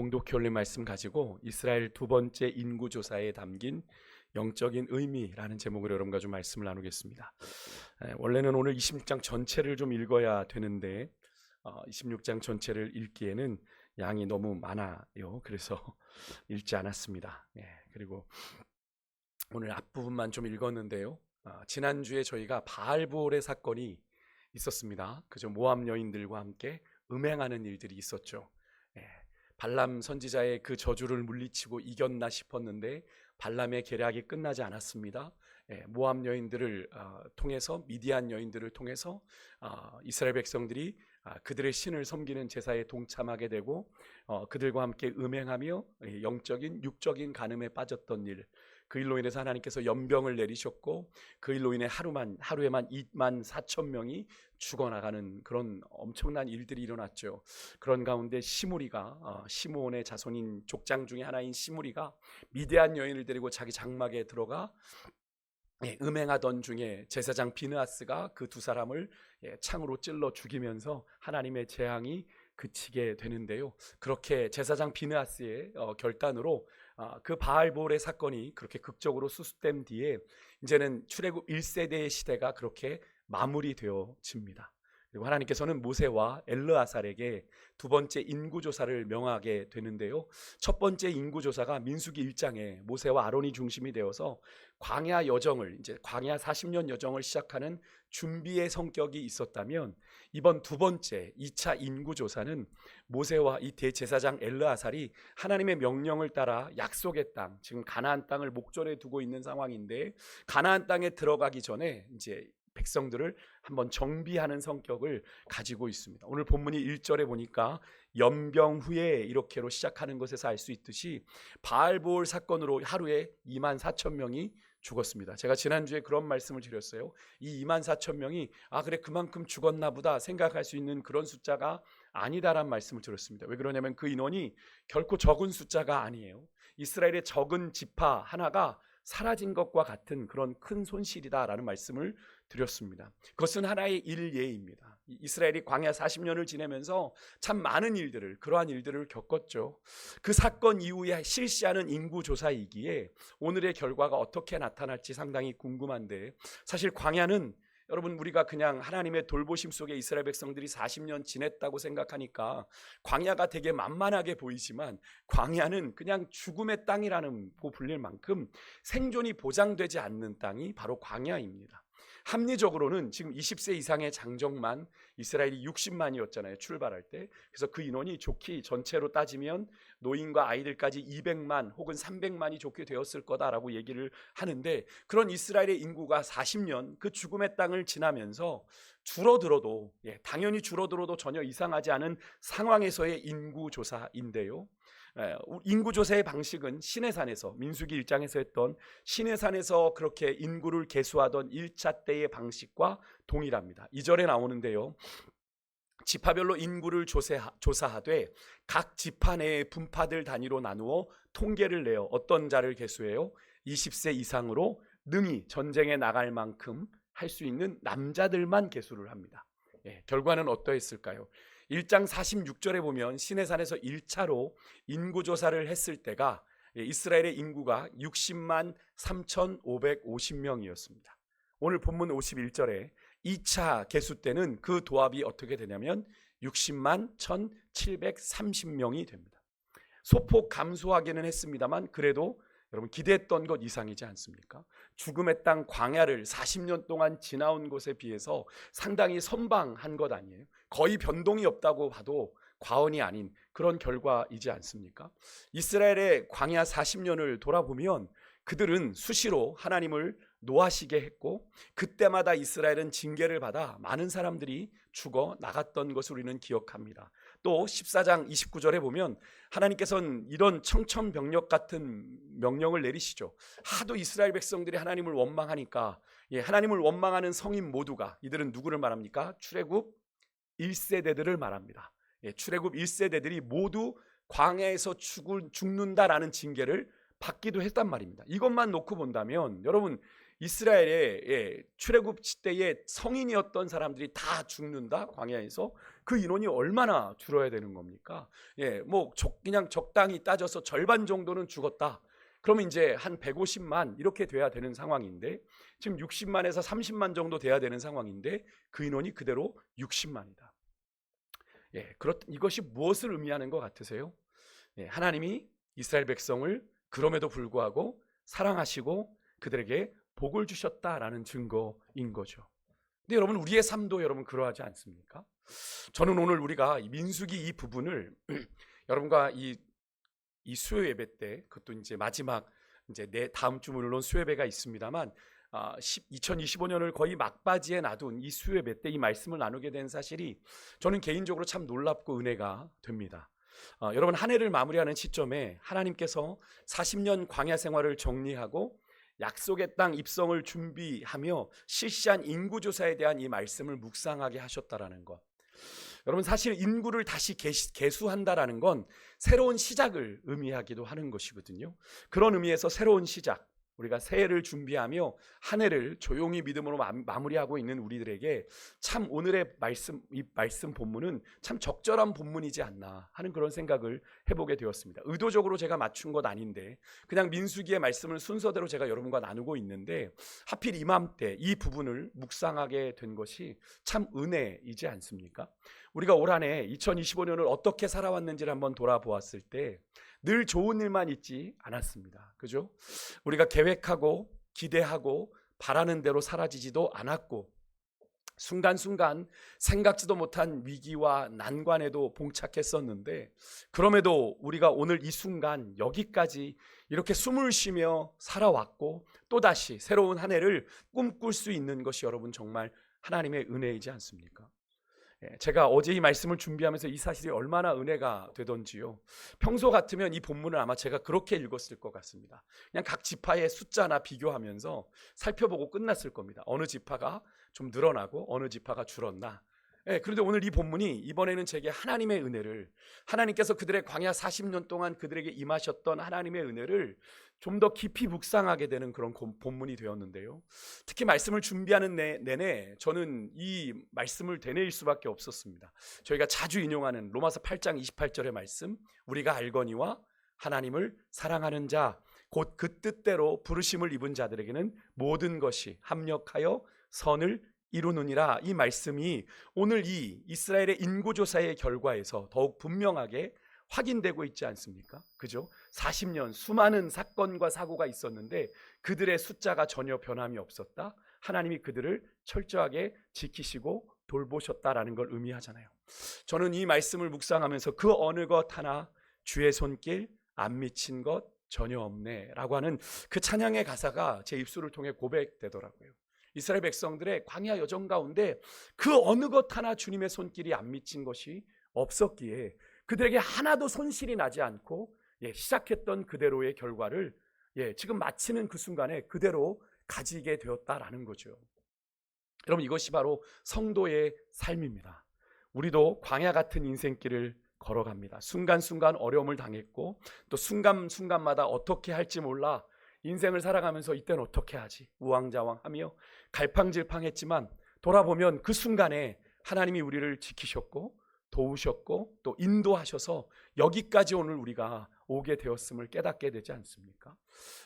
봉독해 올린 말씀 가지고 이스라엘 두 번째 인구조사에 담긴 영적인 의미라는 제목으로 여러분과 좀 말씀을 나누겠습니다. 원래는 오늘 26장 전체를 좀 읽어야 되는데 26장 전체를 읽기에는 양이 너무 많아요. 그래서 읽지 않았습니다. 그리고 오늘 앞부분만 좀 읽었는데요. 지난주에 저희가 바알볼의 사건이 있었습니다. 그저 모압 여인들과 함께 음행하는 일들이 있었죠. 발람 선지자의 그 저주를 물리치고 이겼나 싶었는데 발람의 계략이 끝나지 않았습니다. 모압 여인들을 통해서, 미디안 여인들을 통해서 이스라엘 백성들이 그들의 신을 섬기는 제사에 동참하게 되고 그들과 함께 음행하며 영적인 육적인 간음에 빠졌던 일, 그 일로 인해서 하나님께서 연병을 내리셨고 그 일로 인해 하루에만 2만 4천 명이 죽어나가는 그런 엄청난 일들이 일어났죠. 그런 가운데 시므리가, 시므온의 자손인 족장 중에 하나인 시므리가 미디안 여인을 데리고 자기 장막에 들어가 음행하던 중에 제사장 비느하스가 그 두 사람을 창으로 찔러 죽이면서 하나님의 재앙이 그치게 되는데요. 그렇게 제사장 비느하스의 결단으로 그 바알볼의 사건이 그렇게 극적으로 수습된 뒤에 이제는 출애굽 1세대의 시대가 그렇게 마무리되어집니다. 그리고 하나님께서는 모세와 엘르아살에게 두 번째 인구조사를 명하게 되는데요. 첫 번째 인구조사가 민수기 1장에 모세와 아론이 중심이 되어서 광야 여정을, 이제 광야 40년 여정을 시작하는 준비의 성격이 있었다면, 이번 두 번째 2차 인구조사는 모세와 이 대제사장 엘르아살이 하나님의 명령을 따라 약속의 땅, 지금 가나안 땅을 목전에 두고 있는 상황인데, 가나안 땅에 들어가기 전에 이제 백성들을 한번 정비하는 성격을 가지고 있습니다. 오늘 본문이 1절에 보니까 연병 후에 이렇게로 시작하는 것에서 알 수 있듯이 바알볼 사건으로 하루에 2만 4천 명이 죽었습니다. 제가 지난주에 그런 말씀을 드렸어요. 이 2만 4천 명이 그래 그만큼 죽었나 보다 생각할 수 있는 그런 숫자가 아니다라는 말씀을 드렸습니다. 왜 그러냐면 그 인원이 결코 적은 숫자가 아니에요. 이스라엘의 적은 지파 하나가 사라진 것과 같은 그런 큰 손실이다라는 말씀을 드렸습니다. 그것은 하나의 일예입니다. 이스라엘이 광야 40년을 지내면서 참 많은 일들을, 그러한 일들을 겪었죠. 그 사건 이후에 실시하는 인구조사이기에 오늘의 결과가 어떻게 나타날지 상당히 궁금한데, 사실 광야는 여러분, 우리가 그냥 하나님의 돌보심 속에 이스라엘 백성들이 40년 지냈다고 생각하니까 광야가 되게 만만하게 보이지만, 광야는 그냥 죽음의 땅이라는 고 불릴 만큼 생존이 보장되지 않는 땅이 바로 광야입니다. 합리적으로는 지금 20세 이상의 장정만 이스라엘이 60만이었잖아요, 출발할 때. 그래서 그 인원이 좋게 전체로 따지면 노인과 아이들까지 200만 혹은 300만이 좋게 되었을 거다라고 얘기를 하는데, 그런 이스라엘의 인구가 40년 그 죽음의 땅을 지나면서 줄어들어도, 당연히 줄어들어도 전혀 이상하지 않은 상황에서의 인구조사인데요. 인구조사의 방식은 시내산에서, 민수기 1장에서 했던 시내산에서 그렇게 인구를 계수하던 1차 때의 방식과 동일합니다. 2절에 나오는데요, 지파별로 인구를 조사하되 각 지파 내의 분파들 단위로 나누어 통계를 내어 어떤 자를 계수해요? 20세 이상으로 능히 전쟁에 나갈 만큼 할 수 있는 남자들만 계수를 합니다. 결과는 어떠했을까요? 1장 46절에 보면 시내산에서 1차로 인구조사를 했을 때가 이스라엘의 인구가 60만 3,550명이었습니다. 오늘 본문 51절에 2차 계수 때는 그 도합이 어떻게 되냐면 60만 1,730명이 됩니다. 소폭 감소하기는 했습니다만 그래도 여러분 기대했던 것 이상이지 않습니까? 죽음의 땅 광야를 40년 동안 지나온 것에 비해서 상당히 선방한 것 아니에요? 거의 변동이 없다고 봐도 과언이 아닌 그런 결과이지 않습니까? 이스라엘의 광야 40년을 돌아보면 그들은 수시로 하나님을 노하시게 했고, 그때마다 이스라엘은 징계를 받아 많은 사람들이 죽어 나갔던 것을 우리는 기억합니다. 또 14장 29절에 보면 하나님께서는 이런 청천벽력 같은 명령을 내리시죠. 하도 이스라엘 백성들이 하나님을 원망하니까, 하나님을 원망하는 성인 모두가, 이들은 누구를 말합니까? 출애굽 1세대들을 말합니다. 출애굽 1세대들이 모두 광야에서 죽는다라는 징계를 받기도 했단 말입니다. 이것만 놓고 본다면 여러분, 이스라엘의 출애굽 때에 성인이었던 사람들이 다 죽는다 광야에서, 그 인원이 얼마나 줄어야 되는 겁니까? 뭐 그냥 적당히 따져서 절반 정도는 죽었다. 그러면 이제 한 150만 이렇게 돼야 되는 상황인데, 지금 60만에서 30만 정도 돼야 되는 상황인데 그 인원이 그대로 60만이다. 이것이 무엇을 의미하는 것 같으세요? 하나님이 이스라엘 백성을 그럼에도 불구하고 사랑하시고 그들에게 복을 주셨다라는 증거인 거죠. 근데 여러분, 우리의 삶도 여러분 그러하지 않습니까? 저는 오늘 우리가 민수기 이 부분을 여러분과 이 수요 예배 때, 그것도 이제 마지막 이제 다음 주 물론 수요 예배가 있습니다만 2025년을 거의 막바지에 놔둔 이 수요 예배 때 이 말씀을 나누게 된 사실이 저는 개인적으로 참 놀랍고 은혜가 됩니다. 여러분, 한 해를 마무리하는 시점에 하나님께서 40년 광야 생활을 정리하고 약속의 땅 입성을 준비하며 실시한 인구조사에 대한 이 말씀을 묵상하게 하셨다라는 것. 여러분, 사실 인구를 다시 계수한다라는 건 새로운 시작을 의미하기도 하는 것이거든요. 그런 의미에서 새로운 시작, 우리가 새해를 준비하며 한 해를 조용히 믿음으로 마무리하고 있는 우리들에게 참 오늘의 이 말씀 본문은 참 적절한 본문이지 않나 하는 그런 생각을 해보게 되었습니다. 의도적으로 제가 맞춘 것 아닌데 그냥 민수기의 말씀을 순서대로 제가 여러분과 나누고 있는데, 하필 이맘때 이 부분을 묵상하게 된 것이 참 은혜이지 않습니까? 우리가 올 한 해 2025년을 어떻게 살아왔는지를 한번 돌아보았을 때 늘 좋은 일만 있지 않았습니다. 그죠? 우리가 계획하고 기대하고 바라는 대로 사라지지도 않았고, 순간순간 생각지도 못한 위기와 난관에도 봉착했었는데, 그럼에도 우리가 오늘 이 순간 여기까지 이렇게 숨을 쉬며 살아왔고 또다시 새로운 한 해를 꿈꿀 수 있는 것이 여러분 정말 하나님의 은혜이지 않습니까? 제가 어제 이 말씀을 준비하면서 이 사실이 얼마나 은혜가 되던지요. 평소 같으면 이 본문을 아마 제가 그렇게 읽었을 것 같습니다. 그냥 각 지파의 숫자나 비교하면서 살펴보고 끝났을 겁니다. 어느 지파가 좀 늘어나고 어느 지파가 줄었나. 그런데 오늘 이 본문이 이번에는 제게 하나님의 은혜를, 하나님께서 그들의 광야 40년 동안 그들에게 임하셨던 하나님의 은혜를 좀 더 깊이 묵상하게 되는 그런 본문이 되었는데요. 특히 말씀을 준비하는 내내 저는 이 말씀을 되뇌일 수밖에 없었습니다. 저희가 자주 인용하는 로마서 8장 28절의 말씀, 우리가 알거니와 하나님을 사랑하는 자 곧 그 뜻대로 부르심을 입은 자들에게는 모든 것이 합력하여 선을 이루느니라. 이 말씀이 오늘 이 이스라엘의 인구조사의 결과에서 더욱 분명하게 확인되고 있지 않습니까? 그죠? 40년 수많은 사건과 사고가 있었는데 그들의 숫자가 전혀 변함이 없었다. 하나님이 그들을 철저하게 지키시고 돌보셨다라는 걸 의미하잖아요. 저는 이 말씀을 묵상하면서 그 어느 것 하나 주의 손길 안 미친 것 전혀 없네 라고 하는 그 찬양의 가사가 제 입술을 통해 고백되더라고요. 이스라엘 백성들의 광야 여정 가운데 그 어느 것 하나 주님의 손길이 안 미친 것이 없었기에 그들에게 하나도 손실이 나지 않고 시작했던 그대로의 결과를 지금 마치는 그 순간에 그대로 가지게 되었다라는 거죠. 여러분, 이것이 바로 성도의 삶입니다. 우리도 광야 같은 인생길을 걸어갑니다. 순간순간 어려움을 당했고 또 순간순간마다 어떻게 할지 몰라 인생을 살아가면서 이때는 어떻게 하지 우왕좌왕하며 갈팡질팡했지만 돌아보면 그 순간에 하나님이 우리를 지키셨고 도우셨고 또 인도하셔서 여기까지 오늘 우리가 오게 되었음을 깨닫게 되지 않습니까?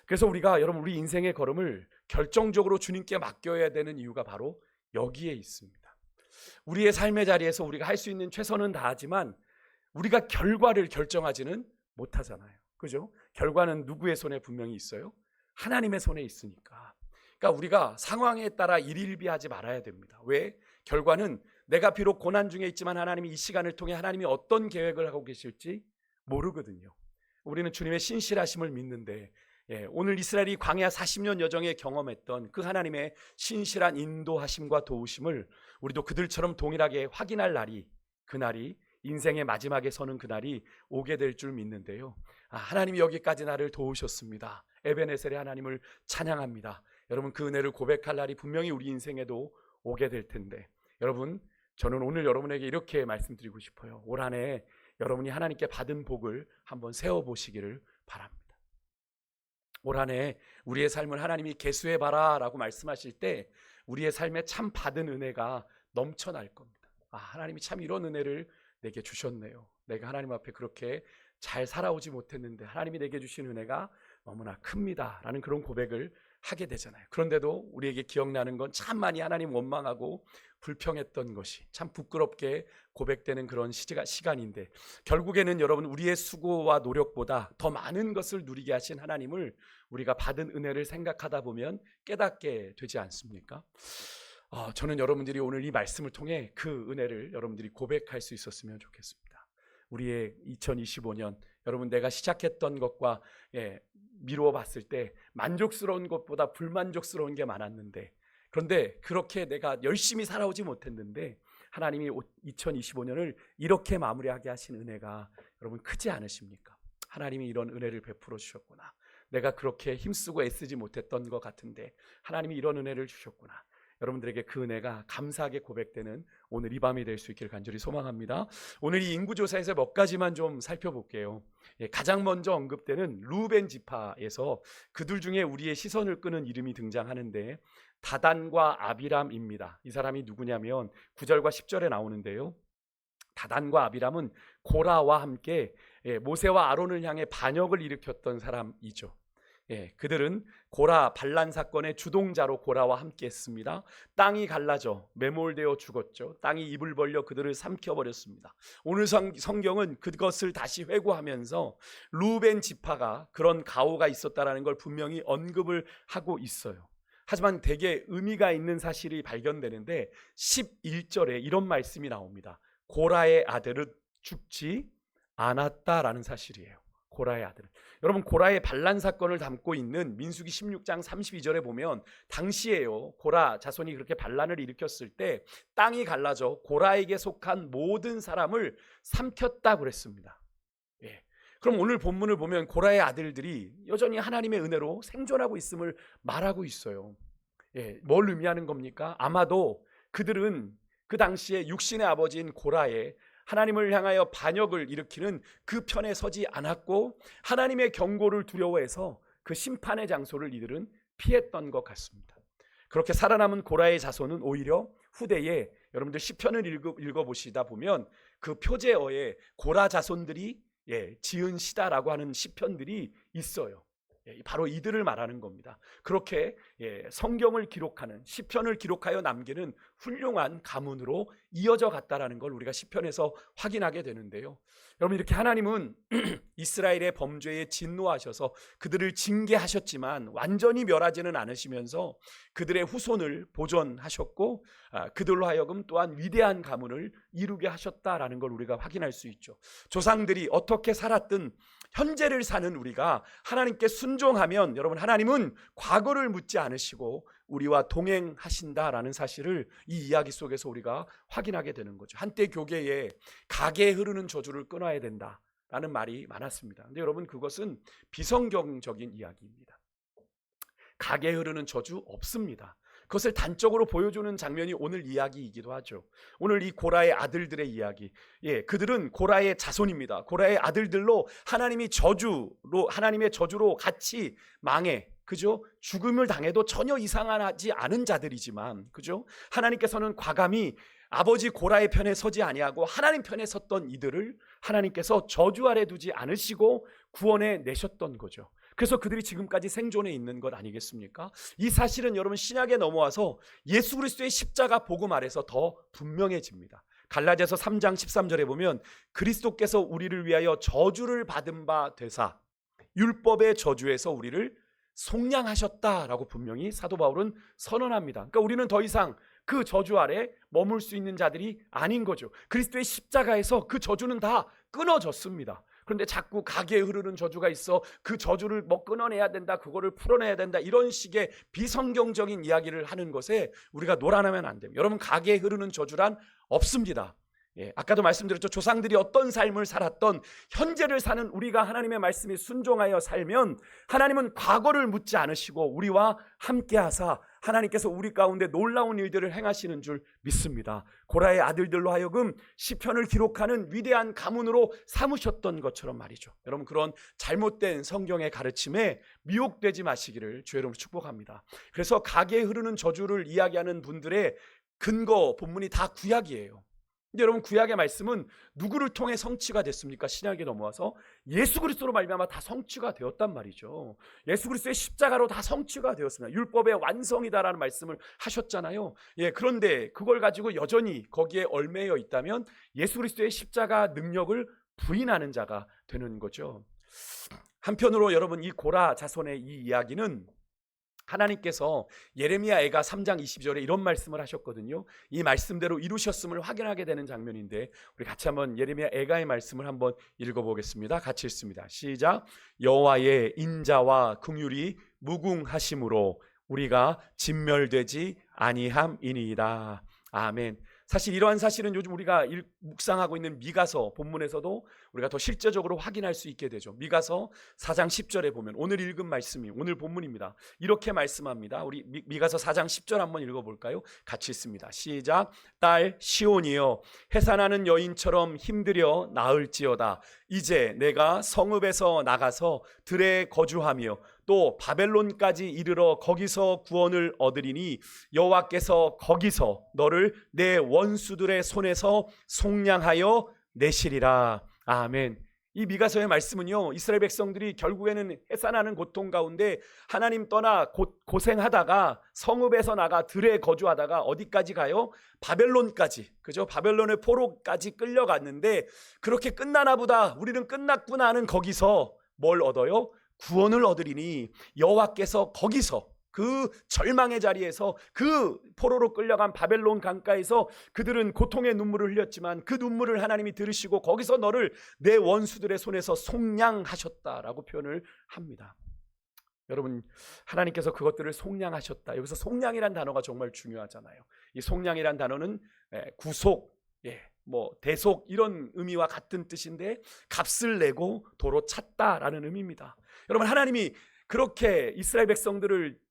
그래서 우리가 여러분 우리 인생의 걸음을 결정적으로 주님께 맡겨야 되는 이유가 바로 여기에 있습니다. 우리의 삶의 자리에서 우리가 할 수 있는 최선은 다하지만 우리가 결과를 결정하지는 못하잖아요. 그죠? 결과는 누구의 손에 분명히 있어요? 하나님의 손에 있으니까. 그러니까 우리가 상황에 따라 일일비하지 말아야 됩니다. 왜? 결과는 내가 비록 고난 중에 있지만 하나님이 이 시간을 통해 하나님이 어떤 계획을 하고 계실지 모르거든요. 우리는 주님의 신실하심을 믿는데 오늘 이스라엘이 광야 40년 여정에 경험했던 그 하나님의 신실한 인도하심과 도우심을 우리도 그들처럼 동일하게 확인할 날이, 그날이 인생의 마지막에 서는 그날이 오게 될 줄 믿는데요. 하나님이 여기까지 나를 도우셨습니다. 에베네셀의 하나님을 찬양합니다. 여러분, 그 은혜를 고백할 날이 분명히 우리 인생에도 오게 될 텐데, 여러분, 저는 오늘 여러분에게 이렇게 말씀드리고 싶어요. 올 한 해 여러분이 하나님께 받은 복을 한번 세워보시기를 바랍니다. 올 한 해 우리의 삶을 하나님이 계수해봐라 라고 말씀하실 때 우리의 삶에 참 받은 은혜가 넘쳐날 겁니다. 하나님이 참 이런 은혜를 내게 주셨네요. 내가 하나님 앞에 그렇게 잘 살아오지 못했는데 하나님이 내게 주신 은혜가 너무나 큽니다 라는 그런 고백을 하게 되잖아요. 그런데도 우리에게 기억나는 건 참 많이 하나님 원망하고 불평했던 것이 참 부끄럽게 고백되는 그런 시간인데, 결국에는 여러분 우리의 수고와 노력보다 더 많은 것을 누리게 하신 하나님을 우리가 받은 은혜를 생각하다 보면 깨닫게 되지 않습니까? 저는 여러분들이 오늘 이 말씀을 통해 그 은혜를 여러분들이 고백할 수 있었으면 좋겠습니다. 우리의 2025년, 여러분 내가 시작했던 것과 미루어 봤을 때 만족스러운 것보다 불만족스러운 게 많았는데, 그런데 그렇게 내가 열심히 살아오지 못했는데 하나님이 2025년을 이렇게 마무리하게 하신 은혜가 여러분 크지 않으십니까? 하나님이 이런 은혜를 베풀어 주셨구나. 내가 그렇게 힘쓰고 애쓰지 못했던 것 같은데 하나님이 이런 은혜를 주셨구나. 여러분들에게 그 은혜가 감사하게 고백되는 오늘 이 밤이 될 수 있기를 간절히 소망합니다. 오늘 이 인구조사에서 몇 가지만 좀 살펴볼게요. 가장 먼저 언급되는 루벤 지파에서 그들 중에 우리의 시선을 끄는 이름이 등장하는데 다단과 아비람입니다. 이 사람이 누구냐면 9절과 10절에 나오는데요. 다단과 아비람은 고라와 함께 모세와 아론을 향해 반역을 일으켰던 사람이죠. 그들은 고라 반란 사건의 주동자로 고라와 함께 했습니다. 땅이 갈라져 매몰되어 죽었죠. 땅이 입을 벌려 그들을 삼켜버렸습니다. 오늘 성경은 그것을 다시 회고하면서 루벤 지파가 그런 가오가 있었다는 걸 분명히 언급을 하고 있어요. 하지만 되게 의미가 있는 사실이 발견되는데 11절에 이런 말씀이 나옵니다. 고라의 아들은 죽지 않았다라는 사실이에요. 고라의 아들은. 여러분 고라의 반란 사건을 담고 있는 민수기 16장 32절에 보면 당시에요, 고라 자손이 그렇게 반란을 일으켰을 때 땅이 갈라져 고라에게 속한 모든 사람을 삼켰다 그랬습니다. 그럼 오늘 본문을 보면 고라의 아들들이 여전히 하나님의 은혜로 생존하고 있음을 말하고 있어요. 뭘 의미하는 겁니까? 아마도 그들은 그 당시에 육신의 아버지인 고라의 하나님을 향하여 반역을 일으키는 그 편에 서지 않았고 하나님의 경고를 두려워해서 그 심판의 장소를 이들은 피했던 것 같습니다. 그렇게 살아남은 고라의 자손은 오히려 후대에 여러분들 시편을 읽어보시다 보면 그 표제어에 고라 자손들이 지은 시다라고 하는 시편들이 있어요. 바로 이들을 말하는 겁니다. 그렇게 성경을 기록하는, 시편을 기록하여 남기는 훌륭한 가문으로 이어져 갔다라는 걸 우리가 시편에서 확인하게 되는데요. 여러분 이렇게 하나님은 이스라엘의 범죄에 진노하셔서 그들을 징계하셨지만 완전히 멸하지는 않으시면서 그들의 후손을 보존하셨고 그들로 하여금 또한 위대한 가문을 이루게 하셨다라는 걸 우리가 확인할 수 있죠. 조상들이 어떻게 살았든 현재를 사는 우리가 하나님께 순종하면 여러분 하나님은 과거를 묻지 않으시고 우리와 동행하신다라는 사실을 이 이야기 속에서 우리가 확인하게 되는 거죠. 한때 교계에 가게에 흐르는 저주를 끊어야 된다라는 말이 많았습니다. 근데 여러분 그것은 비성경적인 이야기입니다. 가게에 흐르는 저주 없습니다. 그것을 단적으로 보여주는 장면이 오늘 이야기이기도 하죠. 오늘 이 고라의 아들들의 이야기. 그들은 고라의 자손입니다. 고라의 아들들로 하나님의 저주로 같이 망해, 그죠? 죽음을 당해도 전혀 이상하지 않은 자들이지만, 그죠? 하나님께서는 과감히 아버지 고라의 편에 서지 아니하고 하나님 편에 섰던 이들을 하나님께서 저주 아래 두지 않으시고 구원해 내셨던 거죠. 그래서 그들이 지금까지 생존해 있는 것 아니겠습니까? 이 사실은 여러분 신약에 넘어와서 예수 그리스도의 십자가 복음 아래서 더 분명해집니다. 갈라디아서 3장 13절에 보면 그리스도께서 우리를 위하여 저주를 받은 바 되사 율법의 저주에서 우리를 속량하셨다라고 분명히 사도 바울은 선언합니다. 그러니까 우리는 더 이상 그 저주 아래 머물 수 있는 자들이 아닌 거죠. 그리스도의 십자가에서 그 저주는 다 끊어졌습니다. 그런데 자꾸 가게에 흐르는 저주가 있어 그 저주를 끊어내야 된다, 그거를 풀어내야 된다, 이런 식의 비성경적인 이야기를 하는 것에 우리가 놀아나면 안 됩니다. 여러분 가게에 흐르는 저주란 없습니다. 아까도 말씀드렸죠. 조상들이 어떤 삶을 살았던 현재를 사는 우리가 하나님의 말씀에 순종하여 살면 하나님은 과거를 묻지 않으시고 우리와 함께 하사 하나님께서 우리 가운데 놀라운 일들을 행하시는 줄 믿습니다. 고라의 아들들로 하여금 시편을 기록하는 위대한 가문으로 삼으셨던 것처럼 말이죠. 여러분, 그런 잘못된 성경의 가르침에 미혹되지 마시기를 주의 이름으로 축복합니다. 그래서 가계에 흐르는 저주를 이야기하는 분들의 근거 본문이 다 구약이에요. 근데 여러분, 구약의 말씀은 누구를 통해 성취가 됐습니까? 신약에 넘어와서 예수 그리스도로 말미암아 다 성취가 되었단 말이죠. 예수 그리스도의 십자가로 다 성취가 되었습니다. 율법의 완성이다라는 말씀을 하셨잖아요. 그런데 그걸 가지고 여전히 거기에 얽매여 있다면 예수 그리스도의 십자가 능력을 부인하는 자가 되는 거죠. 한편으로 여러분, 이 고라 자손의 이 이야기는 하나님께서 예레미야 애가 3장 22절에 이런 말씀을 하셨거든요. 이 말씀대로 이루셨음을 확인하게 되는 장면인데, 우리 같이 한번 예레미야 애가의 말씀을 한번 읽어보겠습니다. 같이 읽습니다. 시작. 여호와의 인자와 긍휼이 무궁하심으로 우리가 진멸되지 아니함이니이다. 아멘. 사실 이러한 사실은 요즘 우리가 묵상하고 있는 미가서 본문에서도 우리가 더 실제적으로 확인할 수 있게 되죠. 미가서 4장 10절에 보면 오늘 읽은 말씀이 오늘 본문입니다. 이렇게 말씀합니다. 우리 미가서 4장 10절 한번 읽어볼까요? 같이 읽습니다. 시작. 딸 시온이여, 해산하는 여인처럼 힘들여 나을지어다. 이제 내가 성읍에서 나가서 들에 거주하며 또 바벨론까지 이르러 거기서 구원을 얻으리니 여호와께서 거기서 너를 내 원수들의 손에서 속량하여 내시리라. 아멘. 이 미가서의 말씀은요, 이스라엘 백성들이 결국에는 해산하는 고통 가운데 하나님 떠나 고생하다가 성읍에서 나가 들에 거주하다가 어디까지 가요? 바벨론까지, 그죠? 바벨론의 포로까지 끌려갔는데, 그렇게 끝나나 보다, 우리는 끝났구나 하는 거기서 뭘 얻어요? 구원을 얻으리니 여호와께서 거기서, 그 절망의 자리에서, 그 포로로 끌려간 바벨론 강가에서 그들은 고통의 눈물을 흘렸지만 그 눈물을 하나님이 들으시고 거기서 너를 내 원수들의 손에서 속량하셨다라고 표현을 합니다. 여러분, 하나님께서 그것들을 속량하셨다. 여기서 속량이란 단어가 정말 중요하잖아요. 이 속량이란 단어는 구속, 대속 이런 의미와 같은 뜻인데, 값을 내고 도로 찾다라는 의미입니다. 여러분, 하나님이 그렇게 이스라엘 백성들을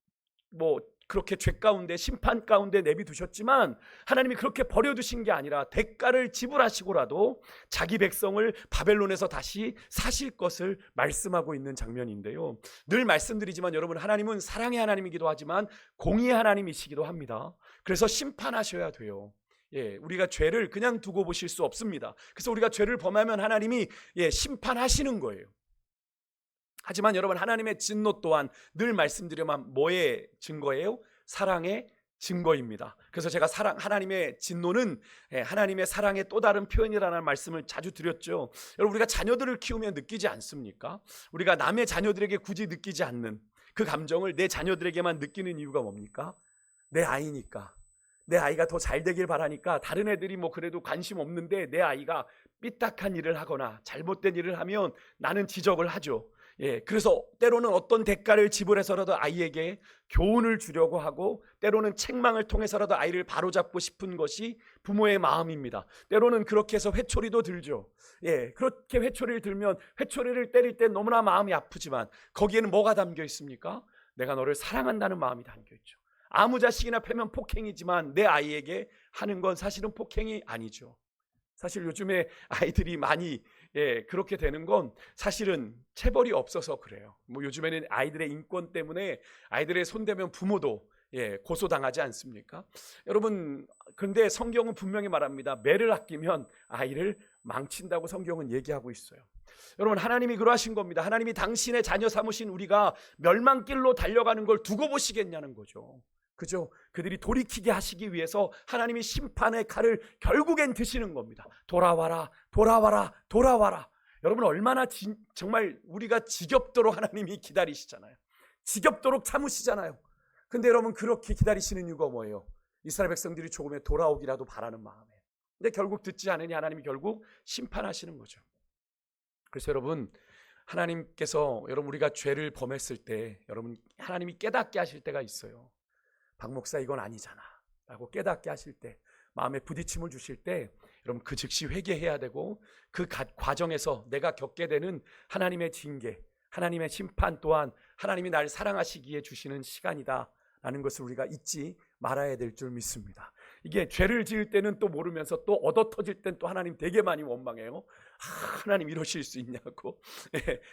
그렇게 죄 가운데 심판 가운데 내비두셨지만 하나님이 그렇게 버려두신 게 아니라 대가를 지불하시고라도 자기 백성을 바벨론에서 다시 사실 것을 말씀하고 있는 장면인데요. 늘 말씀드리지만 여러분, 하나님은 사랑의 하나님이기도 하지만 공의의 하나님이시기도 합니다. 그래서 심판하셔야 돼요. 우리가 죄를 그냥 두고 보실 수 없습니다. 그래서 우리가 죄를 범하면 하나님이 심판하시는 거예요. 하지만 여러분, 하나님의 진노 또한 늘 말씀드리면 뭐의 증거예요? 사랑의 증거입니다. 그래서 제가 하나님의 진노는 하나님의 사랑의 또 다른 표현이라는 말씀을 자주 드렸죠. 여러분, 우리가 자녀들을 키우면 느끼지 않습니까? 우리가 남의 자녀들에게 굳이 느끼지 않는 그 감정을 내 자녀들에게만 느끼는 이유가 뭡니까? 내 아이니까. 내 아이가 더 잘 되길 바라니까. 다른 애들이 그래도 관심 없는데 내 아이가 삐딱한 일을 하거나 잘못된 일을 하면 나는 지적을 하죠. 그래서 때로는 어떤 대가를 지불해서라도 아이에게 교훈을 주려고 하고, 때로는 책망을 통해서라도 아이를 바로잡고 싶은 것이 부모의 마음입니다. 때로는 그렇게 해서 회초리도 들죠. 그렇게 회초리를 들면 회초리를 때릴 때 너무나 마음이 아프지만 거기에는 뭐가 담겨 있습니까? 내가 너를 사랑한다는 마음이 담겨 있죠. 아무 자식이나 패면 폭행이지만 내 아이에게 하는 건 사실은 폭행이 아니죠. 사실 요즘에 아이들이 많이 그렇게 되는 건 사실은 체벌이 없어서 그래요. 요즘에는 아이들의 인권 때문에 아이들의 손대면 부모도 고소당하지 않습니까? 여러분, 근데 성경은 분명히 말합니다. 매를 아끼면 아이를 망친다고 성경은 얘기하고 있어요. 여러분, 하나님이 그러하신 겁니다. 하나님이 당신의 자녀 삼으신 우리가 멸망길로 달려가는 걸 두고 보시겠냐는 거죠. 그죠? 그들이 돌이키게 하시기 위해서 하나님이 심판의 칼을 결국엔 드시는 겁니다. 돌아와라, 돌아와라, 돌아와라. 여러분, 얼마나 정말 우리가 지겹도록 하나님이 기다리시잖아요. 지겹도록 참으시잖아요. 근데 여러분, 그렇게 기다리시는 이유가 뭐예요? 이스라엘 백성들이 조금의 돌아오기라도 바라는 마음에. 근데 결국 듣지 않으니 하나님이 결국 심판하시는 거죠. 그래서 여러분, 하나님께서 우리가 죄를 범했을 때 여러분, 하나님이 깨닫게 하실 때가 있어요. 박 목사, 이건 아니잖아 라고 깨닫게 하실 때, 마음에 부딪힘을 주실 때 여러분, 그 즉시 회개해야 되고, 그 과정에서 내가 겪게 되는 하나님의 징계, 하나님의 심판 또한 하나님이 날 사랑하시기에 주시는 시간이다 라는 것을 우리가 잊지 말아야 될 줄 믿습니다. 이게 죄를 지을 때는 또 모르면서 또 얻어 터질 땐 또 하나님 되게 많이 원망해요. 하나님 이러실 수 있냐고.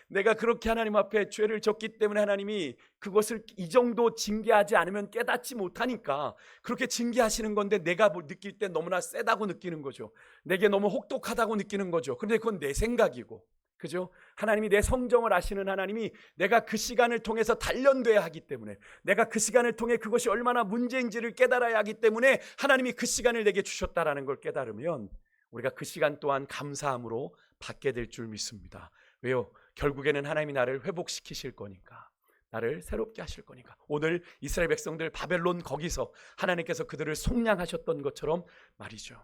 내가 그렇게 하나님 앞에 죄를 졌기 때문에 하나님이 그것을 이 정도 징계하지 않으면 깨닫지 못하니까 그렇게 징계하시는 건데, 내가 느낄 때 너무나 세다고 느끼는 거죠. 내게 너무 혹독하다고 느끼는 거죠. 그런데 그건 내 생각이고, 그죠? 하나님이 내 성정을 아시는 하나님이 내가 그 시간을 통해서 단련돼야 하기 때문에, 내가 그 시간을 통해 그것이 얼마나 문제인지를 깨달아야 하기 때문에 하나님이 그 시간을 내게 주셨다라는 걸 깨달으면 우리가 그 시간 또한 감사함으로 받게 될 줄 믿습니다. 왜요? 결국에는 하나님이 나를 회복시키실 거니까, 나를 새롭게 하실 거니까. 오늘 이스라엘 백성들 바벨론 거기서 하나님께서 그들을 속량하셨던 것처럼 말이죠.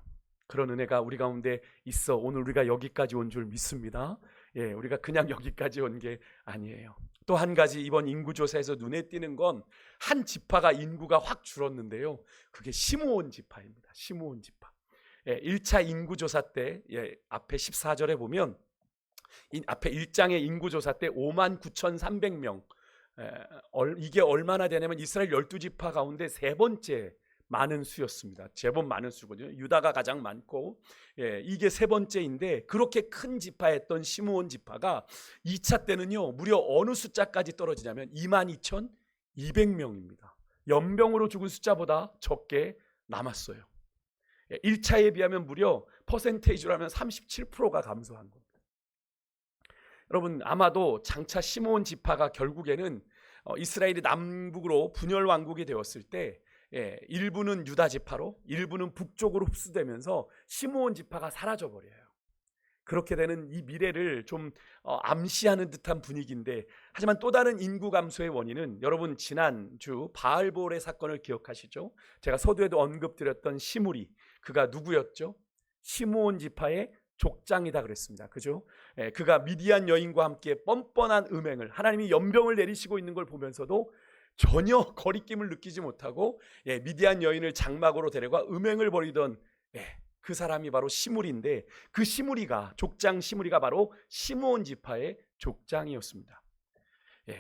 그런 은혜가 우리 가운데 있어 오늘 우리가 여기까지 온 줄 믿습니다. 우리가 그냥 여기까지 온 게 아니에요. 또 한 가지 이번 인구조사에서 눈에 띄는 건 한 지파가 인구가 확 줄었는데요. 그게 시므온 지파입니다. 시므온 지파. 1차 인구조사 때 앞에 14절에 보면 앞에 1장의 인구조사 때 59,300명, 이게 얼마나 되냐면 이스라엘 12지파 가운데 세 번째 많은 수였습니다. 제법 많은 수거든요. 유다가 가장 많고, 이게 세 번째인데, 그렇게 큰 지파였던 시므온 지파가 2차 때는요 무려 어느 숫자까지 떨어지냐면 22,200명입니다. 연병으로 죽은 숫자보다 적게 남았어요. 1차에 비하면 무려 퍼센테이지로 하면 37%가 감소한 겁니다. 여러분, 아마도 장차 시므온 지파가 결국에는 이스라엘이 남북으로 분열 왕국이 되었을 때 일부는 유다 지파로, 일부는 북쪽으로 흡수되면서 시므온 지파가 사라져 버려요. 그렇게 되는 이 미래를 좀 암시하는 듯한 분위기인데, 하지만 또 다른 인구 감소의 원인은, 여러분 지난주 바알볼의 사건을 기억하시죠? 제가 서두에도 언급드렸던 시므리, 그가 누구였죠? 시므온 지파의 족장이다 그랬습니다. 그죠? 그가 미디안 여인과 함께 뻔뻔한 음행을, 하나님이 연병을 내리시고 있는 걸 보면서도 전혀 거리낌을 느끼지 못하고 미디안 여인을 장막으로 데려가 음행을 벌이던 그 사람이 바로 시므리인데, 그 시므리가, 족장 시므리가 바로 시므온 지파의 족장이었습니다.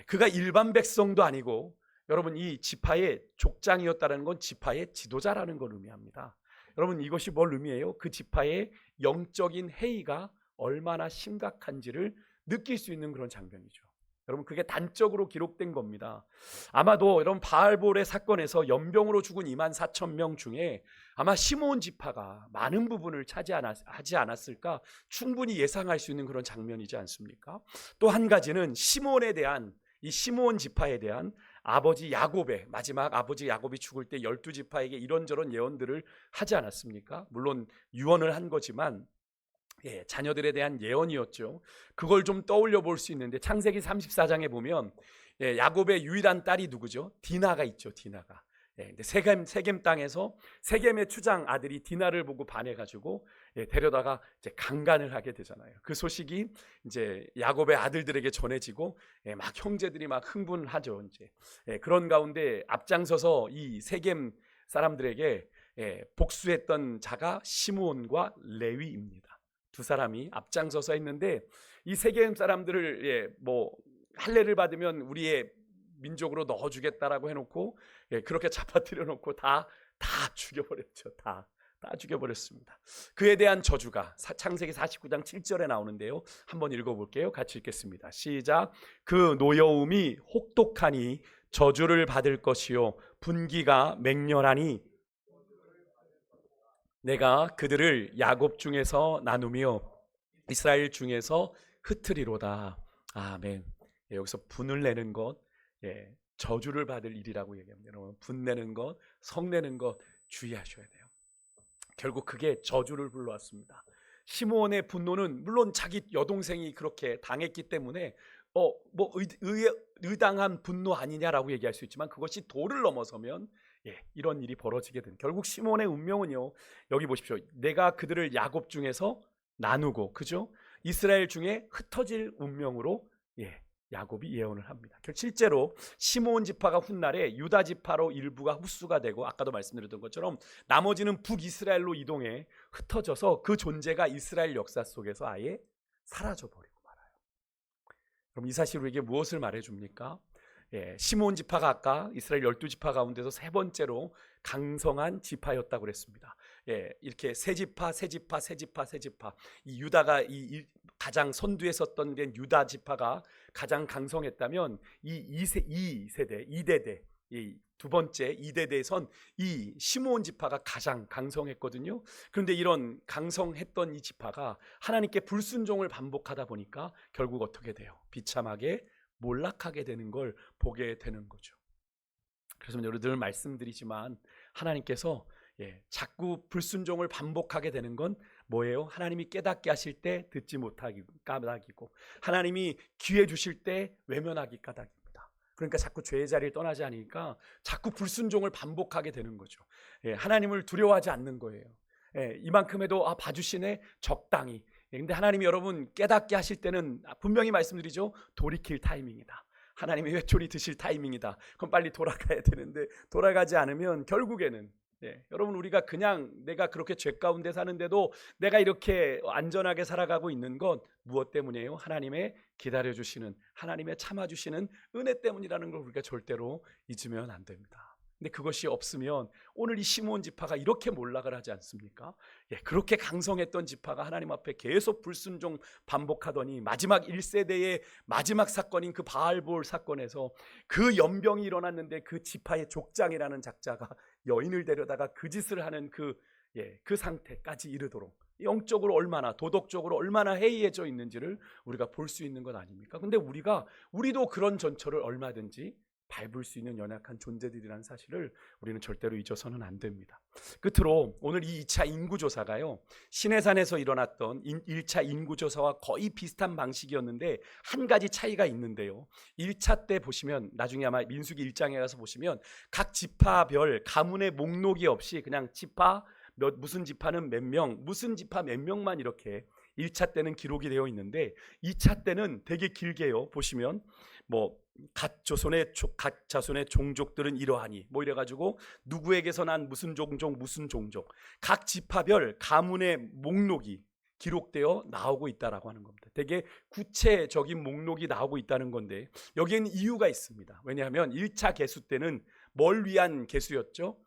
그가 일반 백성도 아니고, 여러분 이 지파의 족장이었다는 건 지파의 지도자라는 걸 의미합니다. 여러분, 이것이 뭘 의미해요? 그 지파의 영적인 해이가 얼마나 심각한지를 느낄 수 있는 그런 장면이죠. 여러분, 그게 단적으로 기록된 겁니다. 아마도 여러분 바알볼의 사건에서 연병으로 죽은 24,000명 중에 아마 시므온 지파가 많은 부분을 하지 않았을까 충분히 예상할 수 있는 그런 장면이지 않습니까? 또 한 가지는 시므온에 대한, 이 시므온 지파에 대한 아버지 야곱의, 마지막 아버지 야곱이 죽을 때 12지파에게 이런저런 예언들을 하지 않았습니까? 물론 유언을 한 거지만 자녀들에 대한 예언이었죠. 그걸 좀 떠올려 볼 수 있는데, 창세기 34장에 보면 야곱의 유일한 딸이 누구죠? 디나가 있죠. 디나가. 근데 세겜 땅에서 세겜의 추장 아들이 디나를 보고 반해가지고 데려다가 이제 강간을 하게 되잖아요. 그 소식이 이제 야곱의 아들들에게 전해지고 막 형제들이 막 흥분하죠. 이제 그런 가운데 앞장서서 이 세겜 사람들에게 복수했던 자가 시므온과 레위입니다. 두 사람이 앞장서서 했는데, 이 세겜 사람들을 뭐 할례를 받으면 우리의 민족으로 넣어주겠다라고 해놓고 그렇게 잡아들여 놓고 다 죽여버렸죠. 다 죽여버렸습니다. 그에 대한 저주가 창세기 49장 7절에 나오는데요. 한번 읽어볼게요. 같이 읽겠습니다. 시작. 그 노여움이 혹독하니 저주를 받을 것이요 분기가 맹렬하니 내가 그들을 야곱 중에서 나누며 이스라엘 중에서 흩으리로다. 아멘. 여기서 분을 내는 것, 저주를 받을 일이라고 얘기합니다. 여러분, 분내는 것, 성내는 것 주의하셔야 돼요. 결국 그게 저주를 불러왔습니다. 시므온의 분노는 물론 자기 여동생이 그렇게 당했기 때문에 뭐 의당한 분노 아니냐라고 얘기할 수 있지만, 그것이 도를 넘어서면 이런 일이 벌어지게 된, 결국 시므온의 운명은요, 여기 보십시오. 내가 그들을 야곱 중에서 나누고, 그죠? 이스라엘 중에 흩어질 운명으로 야곱이 예언을 합니다. 실제로 시므온 지파가 훗날에 유다 지파로 일부가 흡수가 되고, 아까도 말씀드렸던 것처럼 나머지는 북이스라엘로 이동해 흩어져서 그 존재가 이스라엘 역사 속에서 아예 사라져버리고 말아요. 그럼 이 사실이 우리에게 무엇을 말해줍니까? 시므온 지파가 아까 이스라엘 12지파 가운데서 세 번째로 강성한 지파였다고 그랬습니다. 이렇게 세 지파, 이 유다가 가장 선두에 섰던 게 유다 지파가 가장 강성했다면 이 2대대, 이 두 번째 2대대선 이 시므온 지파가 가장 강성했거든요. 그런데 이런 강성했던 이 지파가 하나님께 불순종을 반복하다 보니까 결국 어떻게 돼요? 비참하게 몰락하게 되는 걸 보게 되는 거죠. 그래서 늘 말씀드리지만 하나님께서 자꾸 불순종을 반복하게 되는 건 뭐예요? 하나님이 깨닫게 하실 때 듣지 못하기 까닭이고, 하나님이 기회 주실 때 외면하기 까닭입니다. 그러니까 자꾸 죄의 자리를 떠나지 않으니까 자꾸 불순종을 반복하게 되는 거죠. 하나님을 두려워하지 않는 거예요. 이만큼 해도 봐주시네, 적당히. 근데 하나님이 여러분 깨닫게 하실 때는 분명히 말씀드리죠. 돌이킬 타이밍이다. 하나님이 회초리 드실 타이밍이다. 그럼 빨리 돌아가야 되는데 돌아가지 않으면 결국에는 여러분 우리가 그냥 내가 그렇게 죄 가운데 사는데도 내가 이렇게 안전하게 살아가고 있는 건 무엇 때문이에요? 하나님의 기다려주시는, 하나님의 참아주시는 은혜 때문이라는 걸 우리가 절대로 잊으면 안 됩니다. 근데 그것이 없으면 오늘 이 시므온 지파가 이렇게 몰락을 하지 않습니까? 그렇게 강성했던 지파가 하나님 앞에 계속 불순종 반복하더니 마지막 1세대의 마지막 사건인 그 바알볼 사건에서 그 연병이 일어났는데 그 지파의 족장이라는 작자가 여인을 데려다가 그 짓을 하는 그 상태까지 이르도록 영적으로 얼마나, 도덕적으로 얼마나 해이해져 있는지를 우리가 볼 수 있는 것 아닙니까? 근데 우리도 그런 전철을 얼마든지 밟을 수 있는 연약한 존재들이라는 사실을 우리는 절대로 잊어서는 안 됩니다. 끝으로 오늘 이 2차 인구조사가요, 시내산에서 일어났던 1차 인구조사와 거의 비슷한 방식이었는데 한 가지 차이가 있는데요. 1차 때 보시면 나중에 아마 민수기 1장에 가서 보시면 각 지파별 가문의 목록이 없이 그냥 무슨 지파는 몇 명, 무슨 지파 몇 명만 이렇게 1차 때는 기록이 되어 있는데 2차 때는 되게 길게요. 보시면 각 자손의 종족들은 이러하니 이래가지고 누구에게서 난 무슨 종족 각 지파별 가문의 목록이 기록되어 나오고 있다라고 하는 겁니다. 되게 구체적인 목록이 나오고 있다는 건데 여기에는 이유가 있습니다. 왜냐하면 1차 계수 때는 뭘 위한 계수였죠?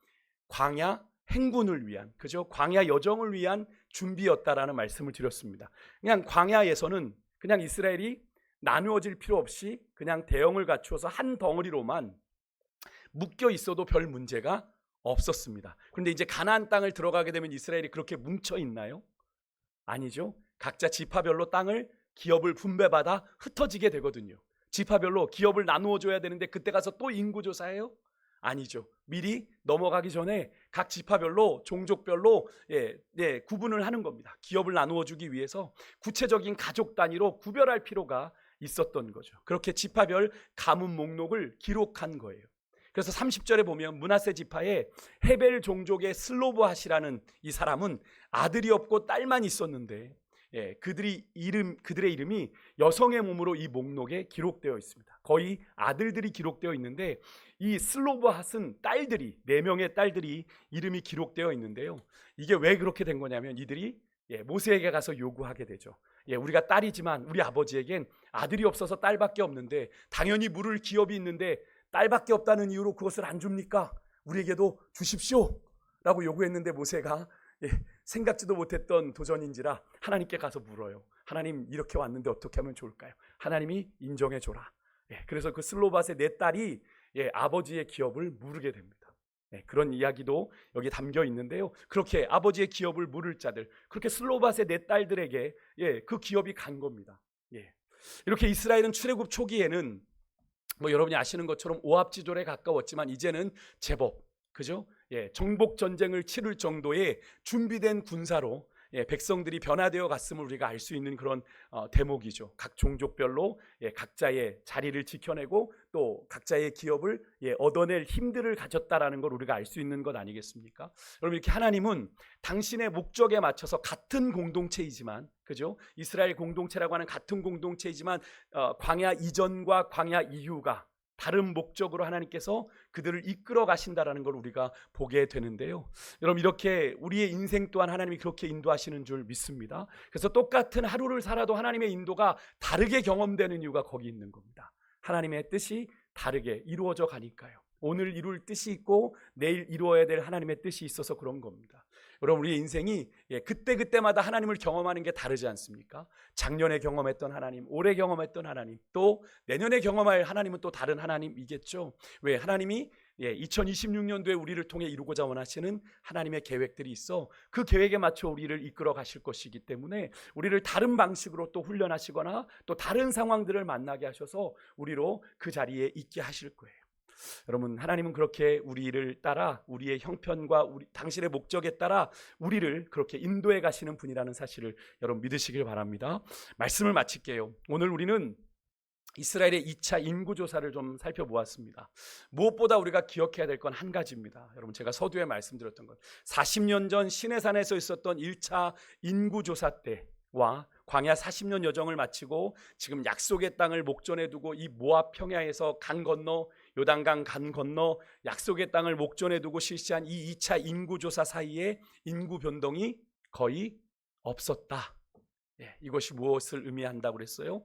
광야 행군을 위한, 광야 여정을 위한 준비였다라는 말씀을 드렸습니다. 그냥 광야에서는 그냥 이스라엘이 나누어질 필요 없이 그냥 대형을 갖추어서 한 덩어리로만 묶여 있어도 별 문제가 없었습니다. 그런데 이제 가나안 땅을 들어가게 되면 이스라엘이 그렇게 뭉쳐 있나요? 아니죠. 각자 지파별로 땅을 기업을 분배받아 흩어지게 되거든요. 지파별로 기업을 나누어 줘야 되는데 그때 가서 또 인구조사해요? 아니죠. 미리 넘어가기 전에 각 지파별로 종족별로 구분을 하는 겁니다. 기업을 나누어 주기 위해서 구체적인 가족 단위로 구별할 필요가 있었던 거죠. 그렇게 지파별 가문 목록을 기록한 거예요. 그래서 30절에 보면 므낫세 지파의 헤벨 종족의 슬로브핫이라는 이 사람은 아들이 없고 딸만 있었는데 그들의 이름이 여성의 몸으로 이 목록에 기록되어 있습니다. 거의 아들들이 기록되어 있는데 이 슬로브핫은 딸들이 4명의 딸들이 이름이 기록되어 있는데요. 이게 왜 그렇게 된 거냐면 이들이 모세에게 가서 요구하게 되죠. 우리가 딸이지만 우리 아버지에겐 아들이 없어서 딸밖에 없는데 당연히 물을 기업이 있는데 딸밖에 없다는 이유로 그것을 안 줍니까? 우리에게도 주십시오 라고 요구했는데 모세가 생각지도 못했던 도전인지라 하나님께 가서 물어요. 하나님 이렇게 왔는데 어떻게 하면 좋을까요? 하나님이 인정해 줘라. 그래서 그 슬로밧의 4딸이 아버지의 기업을 물게 됩니다. 그런 이야기도 여기 담겨 있는데요. 그렇게 아버지의 기업을 물을 자들, 그렇게 슬로밧의 4딸들에게 그 기업이 간 겁니다. 이렇게 이스라엘은 출애굽 초기에는 여러분이 아시는 것처럼 오합지졸에 가까웠지만 이제는 제법 정복 전쟁을 치를 정도의 준비된 군사로 백성들이 변화되어 갔음을 우리가 알 수 있는 그런 대목이죠. 각 종족별로 각자의 자리를 지켜내고 또 각자의 기업을 얻어낼 힘들을 가졌다라는 걸 우리가 알 수 있는 것 아니겠습니까? 여러분 이렇게 하나님은 당신의 목적에 맞춰서 같은 공동체이지만 이스라엘 공동체라고 하는 같은 공동체이지만 광야 이전과 광야 이후가 다른 목적으로 하나님께서 그들을 이끌어 가신다라는 걸 우리가 보게 되는데요. 여러분 이렇게 우리의 인생 또한 하나님이 그렇게 인도하시는 줄 믿습니다. 그래서 똑같은 하루를 살아도 하나님의 인도가 다르게 경험되는 이유가 거기 있는 겁니다. 하나님의 뜻이 다르게 이루어져 가니까요. 오늘 이룰 뜻이 있고 내일 이루어야 될 하나님의 뜻이 있어서 그런 겁니다. 여러분, 우리의 인생이 그때그때마다 하나님을 경험하는 게 다르지 않습니까? 작년에 경험했던 하나님, 올해 경험했던 하나님, 또 내년에 경험할 하나님은 또 다른 하나님이겠죠. 왜? 하나님이 2026년도에 우리를 통해 이루고자 원하시는 하나님의 계획들이 있어 그 계획에 맞춰 우리를 이끌어 가실 것이기 때문에 우리를 다른 방식으로 또 훈련하시거나 또 다른 상황들을 만나게 하셔서 우리로 그 자리에 있게 하실 거예요. 여러분, 하나님은 그렇게 우리를 따라 우리의 형편과 당신의 목적에 따라 우리를 그렇게 인도해 가시는 분이라는 사실을 여러분 믿으시길 바랍니다. 말씀을 마칠게요. 오늘 우리는 이스라엘의 2차 인구조사를 좀 살펴보았습니다. 무엇보다 우리가 기억해야 될 건 한 가지입니다. 여러분, 제가 서두에 말씀드렸던 것, 40년 전 시내산에서 있었던 1차 인구조사 때와 광야 40년 여정을 마치고 지금 약속의 땅을 목전에 두고 이 모압 평야에서 강 건너 요단강 강 건너 약속의 땅을 목전에 두고 실시한 이 2차 인구조사 사이에 인구 변동이 거의 없었다. 이것이 무엇을 의미한다고 그랬어요?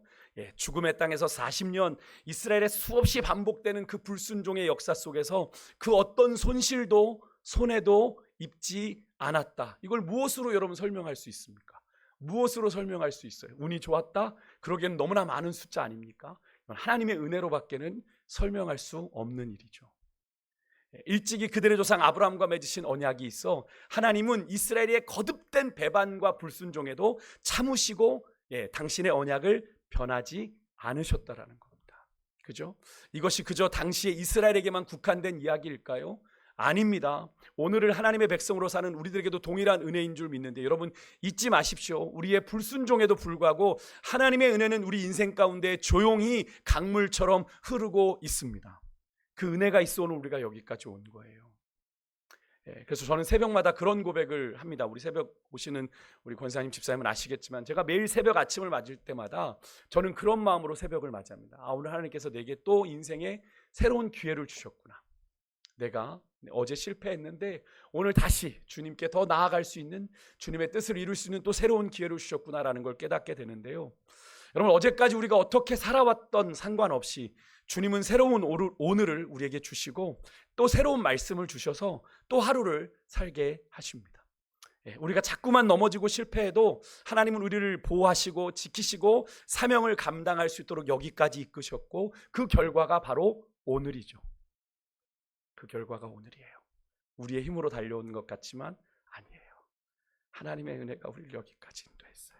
죽음의 땅에서 40년 이스라엘의 수없이 반복되는 그 불순종의 역사 속에서 그 어떤 손실도 손해도 입지 않았다. 이걸 무엇으로 여러분 설명할 수 있습니까? 무엇으로 설명할 수 있어요? 운이 좋았다? 그러기에는 너무나 많은 숫자 아닙니까? 하나님의 은혜로밖에는 설명할 수 없는 일이죠. 일찍이 그들의 조상 아브라함과 맺으신 언약이 있어 하나님은 이스라엘의 거듭된 배반과 불순종에도 참으시고 당신의 언약을 변하지 않으셨다라는 겁니다. 그죠? 이것이 그저 당시에 이스라엘에게만 국한된 이야기일까요? 아닙니다. 오늘을 하나님의 백성으로 사는 우리들에게도 동일한 은혜인 줄 믿는데 여러분 잊지 마십시오. 우리의 불순종에도 불구하고 하나님의 은혜는 우리 인생 가운데 조용히 강물처럼 흐르고 있습니다. 그 은혜가 있어 오늘 우리가 여기까지 온 거예요. 그래서 저는 새벽마다 그런 고백을 합니다. 우리 새벽 오시는 우리 권사님 집사님은 아시겠지만 제가 매일 새벽 아침을 맞을 때마다 저는 그런 마음으로 새벽을 맞이합니다. 오늘 하나님께서 내게 또 인생에 새로운 기회를 주셨구나. 내가 어제 실패했는데 오늘 다시 주님께 더 나아갈 수 있는, 주님의 뜻을 이룰 수 있는 또 새로운 기회를 주셨구나라는 걸 깨닫게 되는데요. 여러분, 어제까지 우리가 어떻게 살아왔던 상관없이 주님은 새로운 오늘을 우리에게 주시고 또 새로운 말씀을 주셔서 또 하루를 살게 하십니다. 우리가 자꾸만 넘어지고 실패해도 하나님은 우리를 보호하시고 지키시고 사명을 감당할 수 있도록 여기까지 이끄셨고 그 결과가 바로 오늘이죠. 그 결과가 오늘이에요. 우리의 힘으로 달려온 것 같지만 아니에요. 하나님의 은혜가 우리를 여기까지 인도했어요.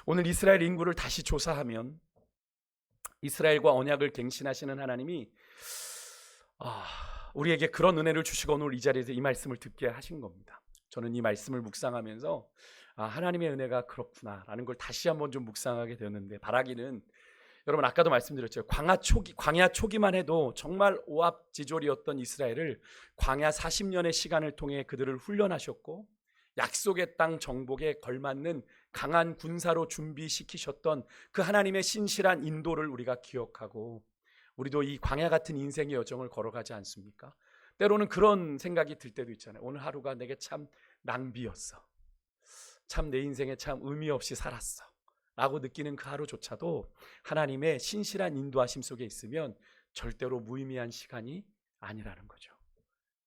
오늘 이스라엘 인구를 다시 조사하면 이스라엘과 언약을 갱신하시는 하나님이 우리에게 그런 은혜를 주시고 오늘 이 자리에서 이 말씀을 듣게 하신 겁니다. 저는 이 말씀을 묵상하면서 하나님의 은혜가 그렇구나라는 걸 다시 한번 좀 묵상하게 되었는데, 바라기는 여러분 아까도 말씀드렸죠. 광야 초기만 해도 정말 오합지졸이었던 이스라엘을 광야 40년의 시간을 통해 그들을 훈련하셨고 약속의 땅 정복에 걸맞는 강한 군사로 준비시키셨던 그 하나님의 신실한 인도를 우리가 기억하고 우리도 이 광야 같은 인생의 여정을 걸어가지 않습니까? 때로는 그런 생각이 들 때도 있잖아요. 오늘 하루가 내게 참 낭비였어. 참 내 인생에 참 의미 없이 살았어 라고 느끼는 그 하루조차도 하나님의 신실한 인도하심 속에 있으면 절대로 무의미한 시간이 아니라는 거죠.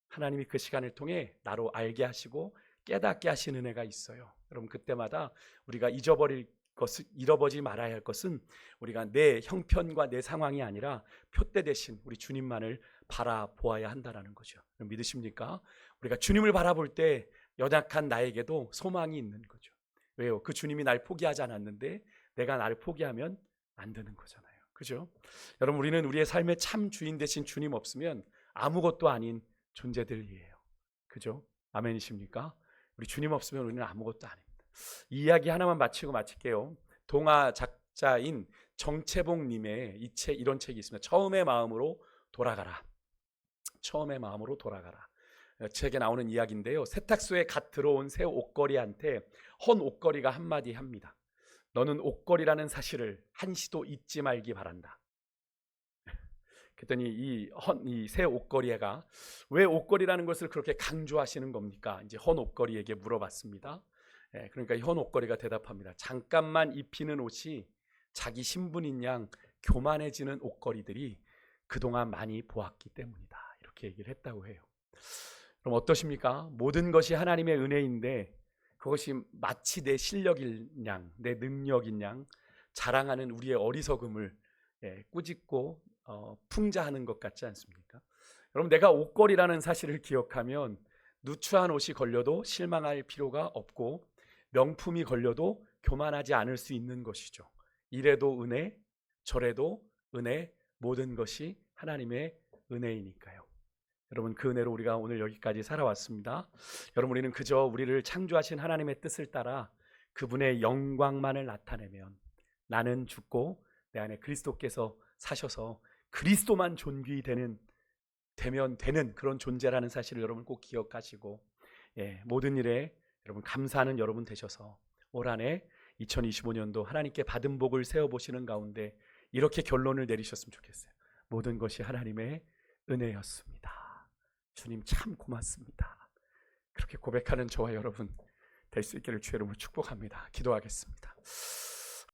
하나님이 그 시간을 통해 나로 알게 하시고 깨닫게 하시는 은혜가 있어요. 여러분, 그때마다 우리가 잃어버리지 말아야 할 것은 우리가 내 형편과 내 상황이 아니라 표대 대신 우리 주님만을 바라보아야 한다는 거죠. 믿으십니까? 우리가 주님을 바라볼 때 연약한 나에게도 소망이 있는 거죠. 왜요? 그 주님이 날 포기하지 않았는데 내가 나를 포기하면 안 되는 거잖아요. 그죠? 여러분, 우리는 우리의 삶의 참 주인 되신 주님 없으면 아무것도 아닌 존재들이에요. 그죠? 아멘이십니까? 우리 주님 없으면 우리는 아무것도 아닙니다. 이 이야기 하나만 마치고 마칠게요. 동화 작자인 정채봉님의 이런 책이 있습니다. 처음의 마음으로 돌아가라. 처음의 마음으로 돌아가라. 책에 나오는 이야기인데요. 세탁소에 갓 들어온 새 옷걸이한테 헌 옷걸이가 한마디 합니다. 너는 옷걸이라는 사실을 한시도 잊지 말기 바란다. 그랬더니 이 새 옷걸이가 왜 옷걸이라는 것을 그렇게 강조하시는 겁니까? 이제 헌 옷걸이에게 물어봤습니다. 그러니까 이 헌 옷걸이가 대답합니다. 잠깐만 입히는 옷이 자기 신분인 양 교만해지는 옷걸이들이 그동안 많이 보았기 때문이다. 이렇게 얘기를 했다고 해요. 그럼 어떠십니까? 모든 것이 하나님의 은혜인데 그것이 마치 내 실력인 양, 내 능력인 양 자랑하는 우리의 어리석음을 꾸짖고 풍자하는 것 같지 않습니까? 여러분, 내가 옷걸이라는 사실을 기억하면 누추한 옷이 걸려도 실망할 필요가 없고 명품이 걸려도 교만하지 않을 수 있는 것이죠. 이래도 은혜, 저래도 은혜, 모든 것이 하나님의 은혜이니까요. 여러분, 그 은혜로 우리가 오늘 여기까지 살아왔습니다. 여러분, 우리는 그저 우리를 창조하신 하나님의 뜻을 따라 그분의 영광만을 나타내면 나는 죽고 내 안에 그리스도께서 사셔서 그리스도만 존귀 되면 되는 그런 존재라는 사실을 여러분 꼭 기억하시고 모든 일에 여러분 감사하는 여러분 되셔서 올 한해 2025년도 하나님께 받은 복을 세워보시는 가운데 이렇게 결론을 내리셨으면 좋겠어요. 모든 것이 하나님의 은혜였습니다. 주님 참 고맙습니다. 그렇게 고백하는 저와 여러분 될 수 있기를 주의 이름으로 축복합니다. 기도하겠습니다.